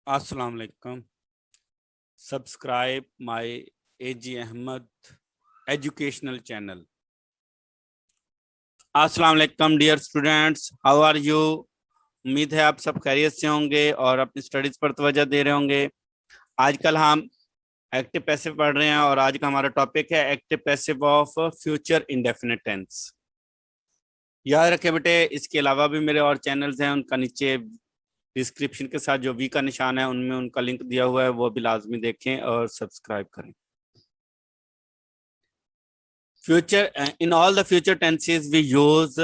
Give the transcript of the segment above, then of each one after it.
अस्सलाम वालेकुम। Subscribe my AG Ahmed educational channel. अस्सलाम वालेकुम dear students, how are you. उम्मीद है आप सब खैरियत से होंगे और अपनी स्टडीज पर तवज्जो दे रहे होंगे। आजकल हम एक्टिव पैसिव पढ़ रहे हैं और आज का हमारा टॉपिक है active passive of future indefinite tense. याद रखें बेटे, इसके अलावा भी मेरे और चैनल्स हैं, उनका नीचे डिस्क्रिप्शन के साथ जो वी का निशान है उनमें उनका लिंक दिया हुआ है, वो भी लाजमी देखें और सब्सक्राइब करें। Future in all the future tenses we use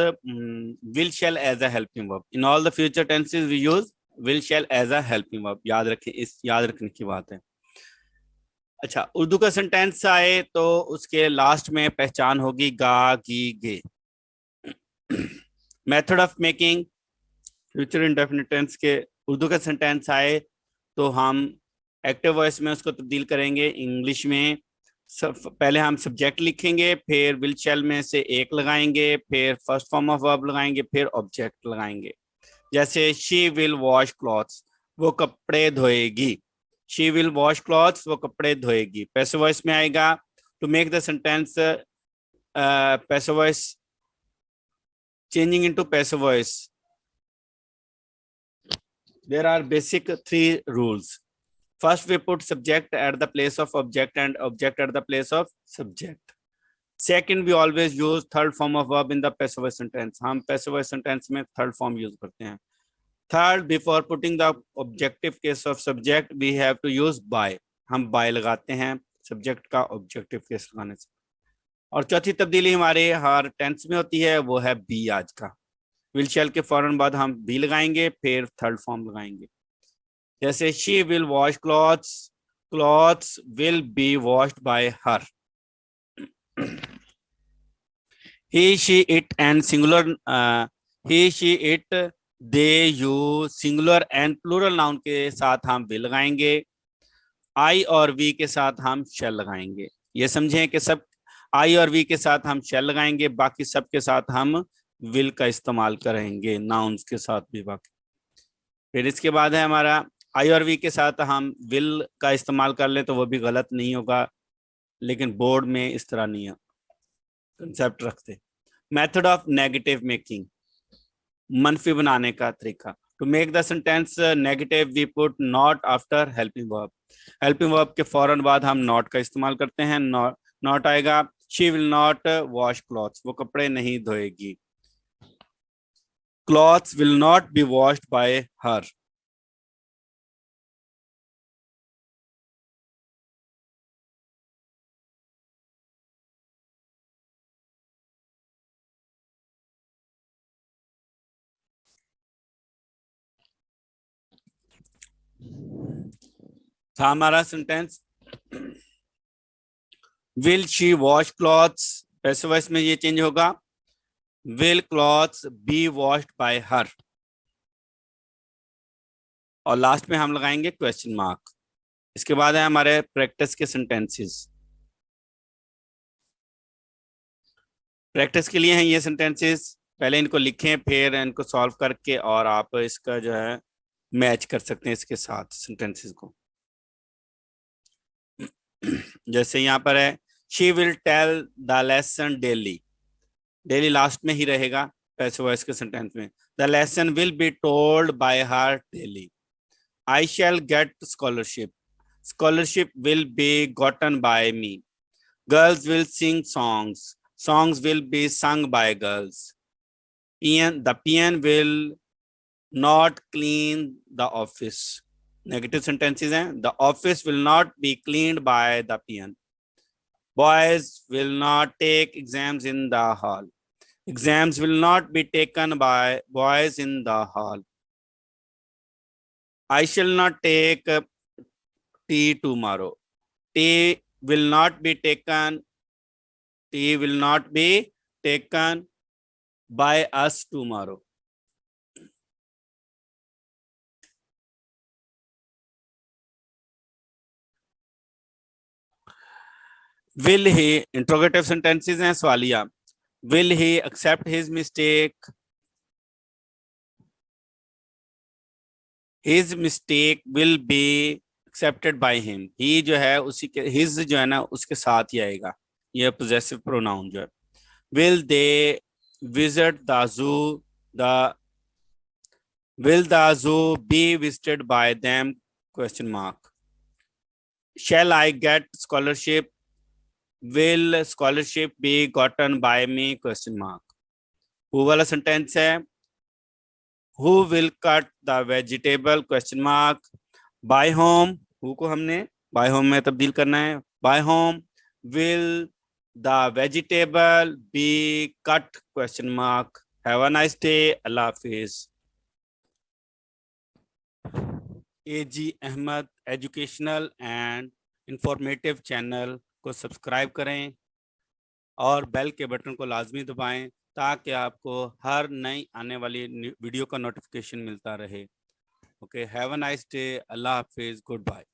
will shall as a helping verb. In all the future tenses we use will shall as a helping verb. याद रखें, इस याद रखने की बात है। अच्छा, उर्दू का सेंटेंस आए तो उसके लास्ट में पहचान होगी गा गी गे। Method of making future indefinite tense के उर्दू का सेंटेंस आए तो हम एक्टिव वॉइस में उसको तब्दील करेंगे इंग्लिश में। पहले हम सब्जेक्ट लिखेंगे, फिर विल शैल में से एक लगाएंगे, फिर फर्स्ट फॉर्म ऑफ वर्ब लगाएंगे, फिर ऑब्जेक्ट लगाएंगे। जैसे शी विल वॉश क्लॉथ्स, वो कपड़े धोएगी। शी विल वॉश क्लॉथ्स, वो कपड़े धोएगी। पैसिव वॉइस में आएगा to make the sentence passive voice changing into passive voice. There are basic 3 rules. First, we put subject at the place of object and object at the place of subject. Second, we always use third form of verb in the passive voice sentence. हम passive voice sentence में third form use करते हैं. Third, before putting the objective case of subject, we have to use by. हम by लगाते हैं subject का objective case लगाने से। और चौथी तब्दीली हमारे हर टेंस में होती है, वो है बी आज का। विल शैल के फौरन बाद हम बी लगाएंगे, फिर थर्ड फॉर्म लगाएंगे। जैसे she will wash clothes, clothes will be washed by her. He she it and singular, he she it they you singular and plural noun के साथ हम विल लगाएंगे। आई और वी के साथ हम शैल लगाएंगे। ये समझें कि सब आई और वी के साथ हम शैल लगाएंगे, बाकी सब के साथ हम विल का इस्तेमाल करेंगे, नाउन्स के साथ भी बाकी। फिर इसके बाद है हमारा आई और वी के साथ हम विल का इस्तेमाल कर लें तो वो भी गलत नहीं होगा, लेकिन बोर्ड में इस तरह नहीं है कंसेप्ट रखते। मेथड ऑफ नेगेटिव मेकिंग, मनफी बनाने का तरीका। To make the sentence negative we put not after helping verb. Helping verb के फौरन बाद हम नॉट का इस्तेमाल करते हैं। नॉट आएगा she will not wash clothes, वो कपड़े नहीं धोएगी। Clothes will not be washed by her. था हमारा sentence will she wash clothes, passive voice में ये चेंज होगा will clothes be washed by her. और लास्ट में हम लगाएंगे क्वेश्चन मार्क। इसके बाद है हमारे प्रैक्टिस के सेंटेंसेस। प्रैक्टिस के लिए हैं ये सेंटेंसेस, पहले इनको लिखें, फिर इनको सॉल्व करके और आप इसका जो है मैच कर सकते हैं इसके साथ सेंटेंसेस को। जैसे यहाँ पर है she will tell the lesson daily, daily last में ही रहेगा पैसिव वॉइस के सेंटेंस में। The lesson will be told by her daily. I shall get scholarship, scholarship will be gotten by me. Girls will sing songs, songs will be sung by girls. The peon will not clean the office. Negative sentences हैं, the office will not be cleaned by the peon. Boys will not take exams in the hall. Exams will not be taken by boys in the hall. I shall not take tea tomorrow. Tea will not be taken by us tomorrow. Will he, interrogative sentences हैं सवालिया। Will he accept his mistake? his mistake will be accepted by him. He जो है उसी के his जो है ना उसके साथ ही आएगा, ये possessive pronoun जो है. Will they visit the zoo? The will the zoo be visited by them? Question mark. Shall I get scholarship? Will scholarship be gotten by me? Question mark. Who वाला sentence है? Who will cut the vegetable? Question mark. By whom? Who को हमने by whom में तब्दील करना है. By whom will the vegetable be cut? Question mark. Have a nice day. Allah Hafiz. AG Ahmed educational and informative channel को subscribe करें और bell के बटन को लाजमी दबाएं ताकि आपको हर नई आने वाली वीडियो का नोटिफिकेशन मिलता रहे. Okay, have a nice day. अल्लाह हाफिज. Good bye.